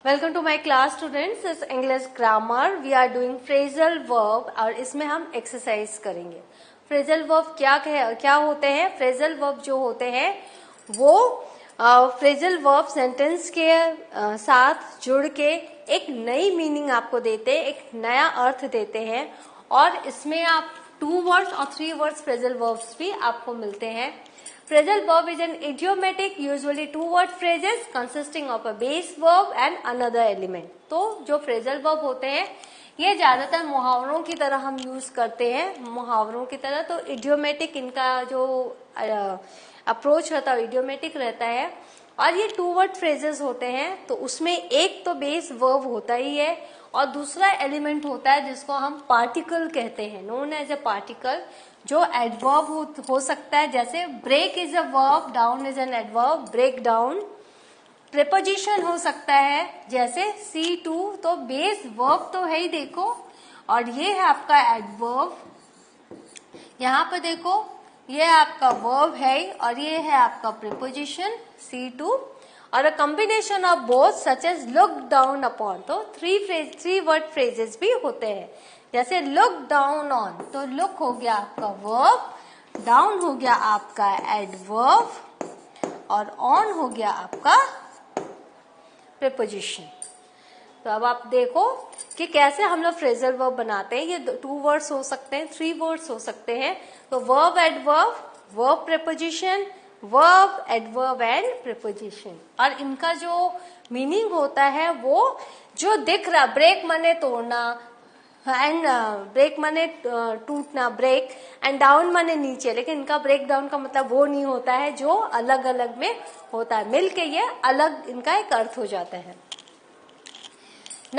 Welcome to my class students. इस English grammar we are doing phrasal verb और इसमें हम एक्सरसाइज करेंगे। फ्रेजल वर्ब क्या होते हैं? फ्रेजल वर्ब जो होते हैं वो फ्रेजल वर्ब सेंटेंस के साथ जुड़ के एक नई मीनिंग आपको देते हैं, एक नया अर्थ देते हैं और इसमें आप 2 वर्ड्स और 3 वर्ड्स फ्रेजल वर्ब्स भी आपको मिलते हैं। Phrasal verb is an idiomatic, usually 2-word phrases consisting of a base verb and another element. तो जो phrasal verb होते हैं ये ज्यादातर मुहावरों की तरह हम यूज करते हैं, मुहावरों की तरह। तो idiomatic इनका जो अप्रोच रहता है idiomatic रहता है और ये 2-word phrases होते हैं। तो उसमें एक तो बेस वर्ब होता ही है और दूसरा एलिमेंट होता है जिसको हम पार्टिकल कहते हैं, नोन एज अ पार्टिकल, जो एडवर्ब हो सकता है। जैसे break is a verb, down is an adverb, break down. Preposition हो सकता है जैसे सी टू, तो बेस वर्ब तो है ही देखो, और ये है आपका एडवर्ब। यहाँ पर देखो ये आपका वर्ब है और ये है आपका प्रीपोजिशन सी टू, और a combination of both such as look down upon. तो 3 वर्ड फ्रेजेस भी होते हैं। जैसे लुक डाउन ऑन, तो लुक हो गया आपका वर्ब, डाउन हो गया आपका एडवर्ब और ऑन हो गया आपका प्रीपोजिशन। तो अब आप देखो कि कैसे हम लोग फ्रेजल वर्ब बनाते हैं। ये 2 वर्ड्स हो सकते हैं, 3 वर्ड्स हो सकते हैं। तो verb adverb, verb preposition, verb adverb and preposition, और इनका जो मीनिंग होता है वो जो दिख रहा, ब्रेक माने तोड़ना, एंड ब्रेक माने टूटना, ब्रेक, एंड डाउन माने नीचे, लेकिन इनका ब्रेक डाउन का मतलब वो नहीं होता है जो अलग अलग में होता है, मिलके ये अलग इनका एक अर्थ हो जाता है।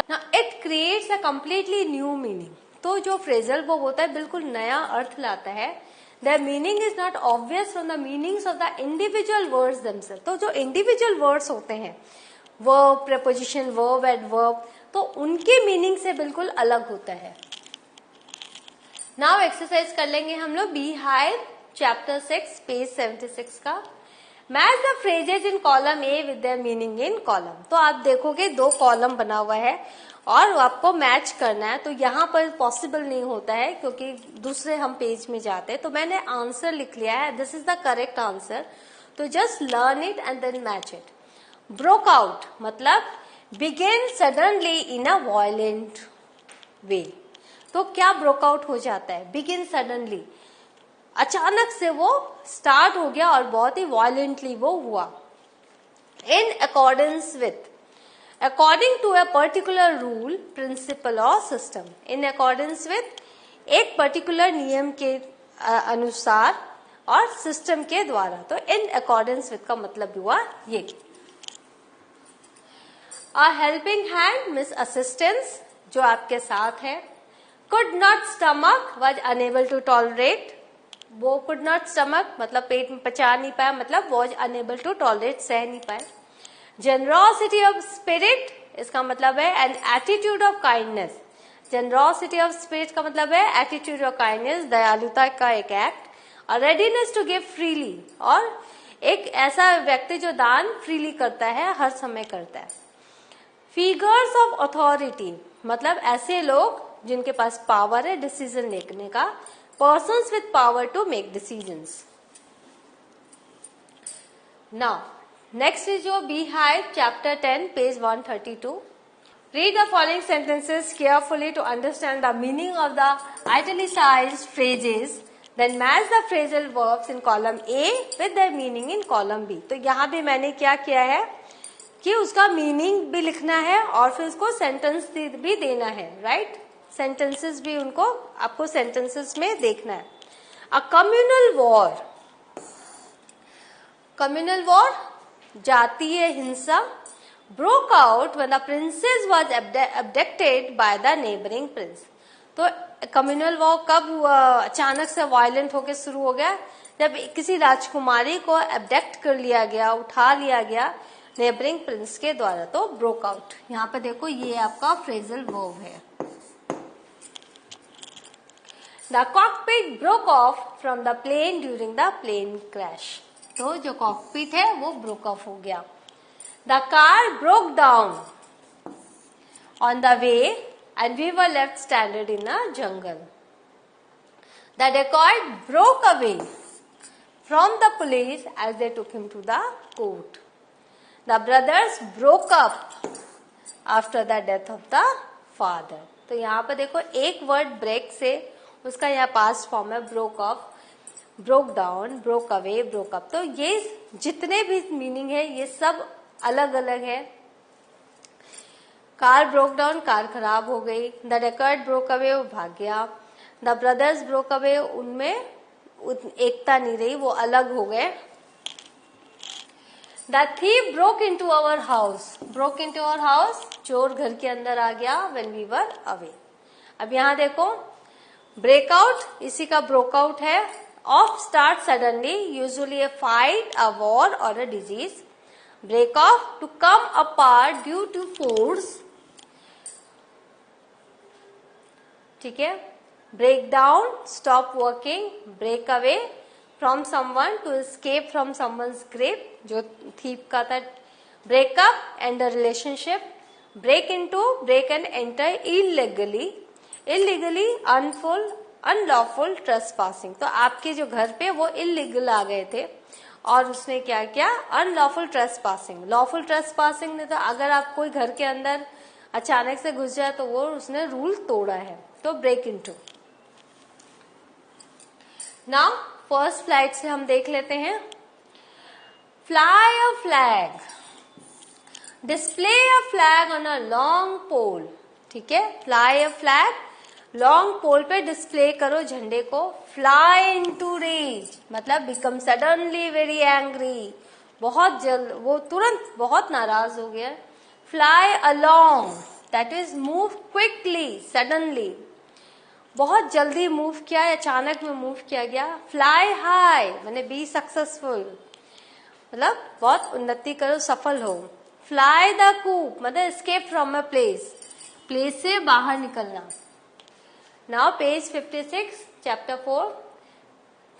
Now it creates a completely new meaning. तो जो फ्रेजल वर्ब होता है बिल्कुल नया अर्थ लाता है। The meaning is not obvious from the meanings of the individual words themselves. तो जो individual words होते हैं, verb, preposition, verb, adverb, तो उनके मीनिंग से बिल्कुल अलग होता है। नाउ एक्सरसाइज कर लेंगे हम लोग Beehive चैप्टर 6 पेज 76 का। Match the phrases in column A with their meaning in column. तो आप देखोगे 2 कॉलम बना हुआ है और आपको मैच करना है। तो यहाँ पर पॉसिबल नहीं होता है क्योंकि दूसरे हम पेज में जाते हैं। तो मैंने आंसर लिख लिया है, this is the correct answer. तो just learn it and then match it. Broke out मतलब begin suddenly in a violent way. तो क्या ब्रोक आउट हो जाता है? बिगिन सडनली, अचानक से वो स्टार्ट हो गया और बहुत ही वायलेंटली वो हुआ। In accordance with, according to a particular rule, principle और सिस्टम। इन अकॉर्डेंस विथ एक पर्टिकुलर नियम के अनुसार और सिस्टम के द्वारा। तो इन अकॉर्डेंस विथ का मतलब हुआ ये। A helping hand means assistance, जो आपके साथ है। Could not stomach was unable to tolerate, वो कुड नॉट स्टमक मतलब पेट में पचा नहीं पाया, मतलब वॉज अनेबल टू टॉलरेट, सह नहीं पाए। जेनरोसिटी ऑफ स्पिरिट, इसका मतलब है an attitude of kindness. Generosity of spirit का मतलब है एटीट्यूड ऑफ काइंडनेस, दयालुता का एक एक्ट। और रेडीनेस टू गिव फ्रीली, और एक ऐसा व्यक्ति जो दान फ्रीली करता है, हर समय करता है। फिगर्स ऑफ अथॉरिटी मतलब ऐसे लोग जिनके पास पावर है डिसीजन लेने का, persons with power to make decisions. Now, next is your Beehive chapter 10 page 132. Read the following sentences carefully to understand the meaning of the italicized phrases. Then match the phrasal verbs in column A with their meaning in column B. तो यहाँ भी मैंने क्या किया है कि उसका meaning भी लिखना है और फिर उसको सेंटेंस भी देना है, राइट? सेंटेंसेस भी उनको आपको सेंटेंसेस में देखना है। A communal war, communal war जातीय हिंसा, broke out when the princess was abducted by the neighbouring Prince. तो कम्युनल वॉर कब हुआ? अचानक से वायलेंट होकर शुरू हो गया जब किसी राजकुमारी को अबडक्ट कर लिया गया, उठा लिया गया नेबरिंग प्रिंस के द्वारा। तो ब्रोक आउट, यहाँ पे देखो ये आपका फ्रेजल वर्ब है। The cockpit broke off from the plane during the plane crash. तो जो cockpit है वो broke off हो गया। The car broke down on the way and we were left stranded in a jungle. The dacoit broke away from the police as they took him to the court. The brothers broke up after the death of the father. तो यहाँ पर देखो एक word break से उसका यहाँ past form है broke of, broke down, broke away, broke up. तो ये जितने भी मीनिंग है ये सब अलग अलग है. कार ब्रोक डाउन, कार खराब हो गई. द डेकर्ड ब्रोक अवे, वो भाग गया. द ब्रदर्स ब्रोक अवे, उनमें एकता नहीं रही, वो अलग हो गए. The thief broke into our house. Broke into our house, चोर घर के अंदर आ गया व्हेन वी वर अवे. अब यहां देखो ब्रेकआउट, इसी का ब्रोकआउट है. Off start suddenly, usually a fight, a war और a disease. Break off, to come apart due to force. ठीक है. Break down, stop working. Break away from someone, to escape from someone's grip, जो थीप का था. Breakup, end a relationship. Break into, break and enter illegally. Illegally, unlawful trespassing. तो आपके जो घर पे वो इलीगल आ गए थे और उसने क्या किया, अनलॉफुल ट्रेसपासिंग. लॉफुल ट्रेसपासिंग ने तो अगर आप कोई घर के अंदर अचानक से घुस जाए तो वो उसने रूल तोड़ा है. तो break into. Now first flight से हम देख लेते हैं. Fly a flag, display a flag on a long pole. ठीक है. Fly a flag, long pole पे डिस्प्ले करो झंडे को. फ्लाई इनटू रेज, मतलब बिकम सडनली वेरी एंग्री, बहुत जल्द, वो तुरंत बहुत नाराज हो गया. Fly along, that is move quickly, suddenly, बहुत जल्दी मूव किया, अचानक में मूव किया गया. फ्लाई हाई, मैंने बी सक्सेसफुल, मतलब बहुत उन्नति करो, सफल हो. फ्लाई द कूप, मतलब escape from a place, place से बाहर निकलना. Now page 56, chapter 4.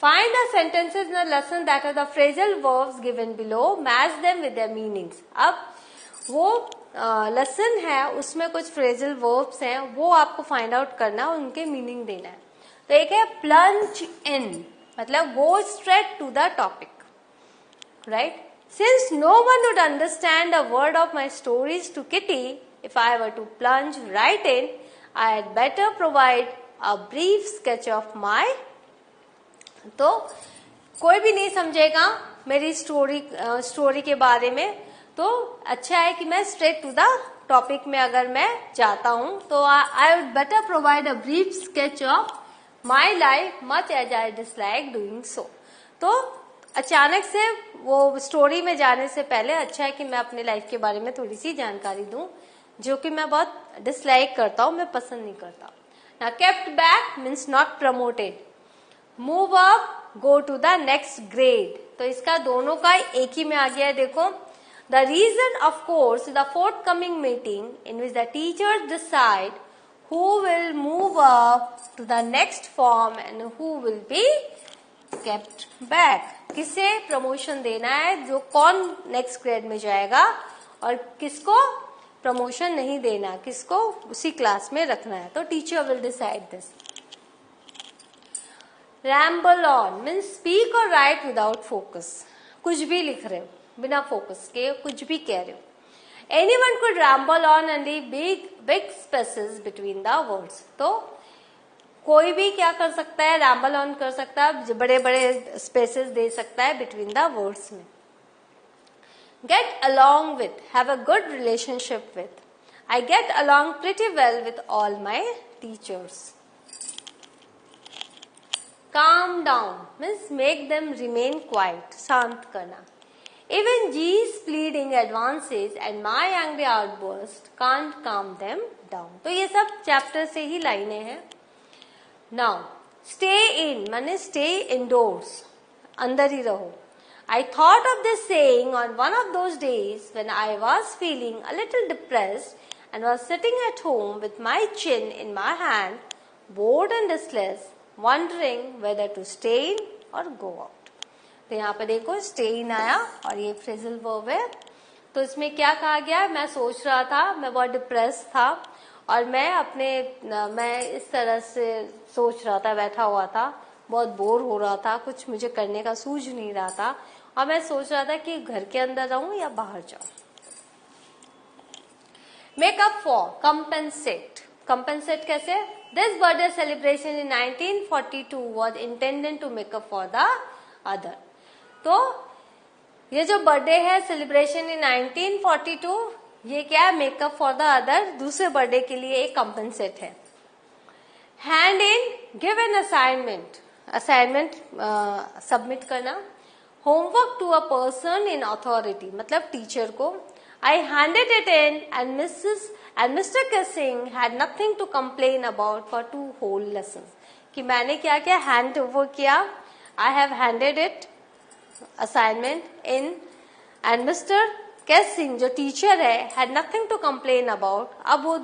Find the sentences in the lesson that are the phrasal verbs given below. Match them with their meanings. अब वो लेसन है, उसमें कुछ फ्रेजल वर्ब्स हैं, वो आपको फाइंड आउट करना, उनके मीनिंग देना है. तो एक है प्लंज इन, मतलब go straight to the topic. Right. Since no one would understand the word of my stories to Kitty if I were to plunge right in, I had better provide a brief sketch of my. तो कोई भी नहीं समझेगा मेरी story के बारे में, तो अच्छा है कि मैं स्ट्रेट टू द टॉपिक में अगर मैं जाता हूं तो I would better provide a brief sketch of my life much as I dislike doing so. तो अचानक से वो स्टोरी में जाने से पहले अच्छा है कि मैं अपने लाइफ के बारे में थोड़ी सी जानकारी दूं, जो कि मैं बहुत डिसलाइक करता हूं, मैं पसंद नहीं करता. ना kept back means not promoted. Move up, go to the next grade. तो इसका दोनों का एक ही में आ गया है. देखो, the reason of course the forthcoming meeting in which the teachers decide who will move up to the next form and who will be kept back. किसे प्रमोशन देना है, जो कौन नेक्स्ट ग्रेड में जाएगा, और किसको प्रमोशन नहीं देना, किसको उसी क्लास में रखना है. तो teacher will decide this. Ramble on means speak और राइट विदाउट फोकस. कुछ भी लिख रहे हो बिना फोकस के, कुछ भी कह रहे हो. Anyone could ramble on and leave big spaces between the words. तो कोई भी क्या कर सकता है, रैम्बल ऑन कर सकता है, बड़े बड़े स्पेसेस दे सकता है बिटवीन द वर्ड्स में. Get along with, have a good relationship with. I get along pretty well with all my teachers. Calm down means make them remain quiet, शांत करना. Even G's pleading advances and my angry outburst can't calm them down. तो ये सब chapter से ही लाइनें हैं. Now, stay in माने stay indoors, अंदर ही रहो. I thought of this saying on one of those days when I was feeling a little depressed and was sitting at home with my chin in my hand, bored and restless, wondering whether to stay in or go out. तो यहाँ पे देखो stay in आया और ये phrasal verb है. तो इसमें क्या कहा गया, मैं सोच रहा था, मैं बहुत डिप्रेस था और मैं इस तरह से सोच रहा था, बैठा हुआ था, बहुत बोर हो रहा था, कुछ मुझे करने का सूझ नहीं रहा था और मैं सोच रहा था कि घर के अंदर रहूं या बाहर जाऊं। Make up for, compensate. Compensate कैसे? This birthday celebration in 1942 was intended to make up for the other. तो ये जो बर्थडे है सेलिब्रेशन इन 1942, ये क्या है? मेकअप फॉर द अदर, दूसरे बर्थडे के लिए एक कंपेंसेट है। Hand in, give an assignment, assignment submit करना। Homework to a person in authority, मतलब टीचर को। I handed it in and Mr. Kissing had nothing to complain about for 2 whole lessons. कि मैंने क्या किया? हैंड ओवर किया। I have handed it assignment in and Mr. Kissing जो teacher है had nothing to complain about। अब वो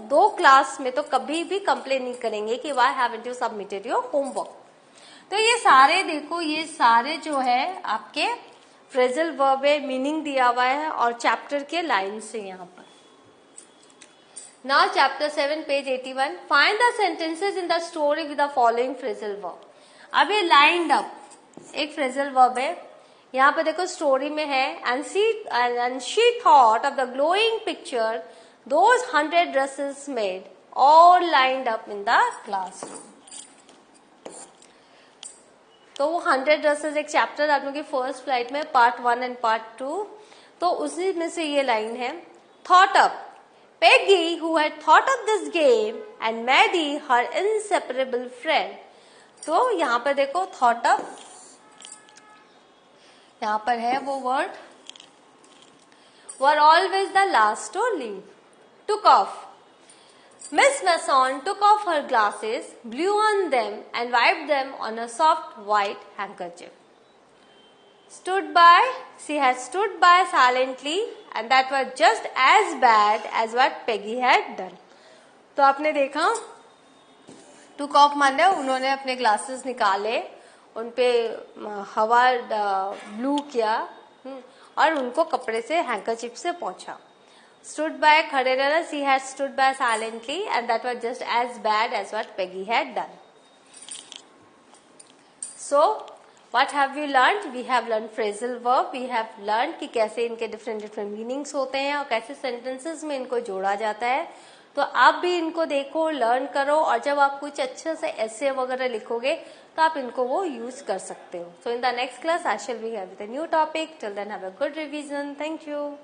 दो क्लास में तो कभी भी कंप्लेन नहीं करेंगे कि why haven't you submitted your homework। तो ये सारे देखो, ये सारे जो है आपके फ्रेजल वर्ब है, मीनिंग दिया हुआ है और चैप्टर के लाइन से यहाँ पर। Now chapter 7 page 81, find the sentences in the story with the following phrasal verb. अब ये लाइंड अप एक फ्रेजल वर्ब है, यहाँ पे देखो स्टोरी में है, and she thought of the glowing picture those 100 dresses made all lined up in the classroom. तो वो 100 ड्रेसेस एक चैप्टर आप लोगों की फर्स्ट फ्लाइट में पार्ट 1 एंड पार्ट 2, तो उसी में से ये लाइन है। Thought up, Peggy who had thought up this game and Maddy her inseparable friend. तो यहाँ पर देखो थॉट अप, यहाँ पर है वो word, were always the last to leave. Took off, Miss Masson took off her glasses, blew on them and wiped them on a soft white handkerchief. Stood by, she had stood by silently and that was just as bad as what Peggy had done. तो आपने देखा, took off माने उन्होंने अपने glasses निकाले, उनपे हवा blue किया और उनको कपड़े से हैंकरचिप से पोंछा। Stood by, खड़े रहना, she had stood by silently and that was just as bad as what Peggy had done. So, what have we learned? We have learned phrasal verb. We have learned कि कैसे इनके different meanings होते हैं और कैसे sentences में इनको जोड़ा जाता है। तो आप भी इनको देखो, लर्न करो और जब आप कुछ अच्छे से ऐसे वगैरह लिखोगे तो आप इनको वो यूज कर सकते हो। So in the next class I shall be here with a new topic. Till then have a good revision. Thank you.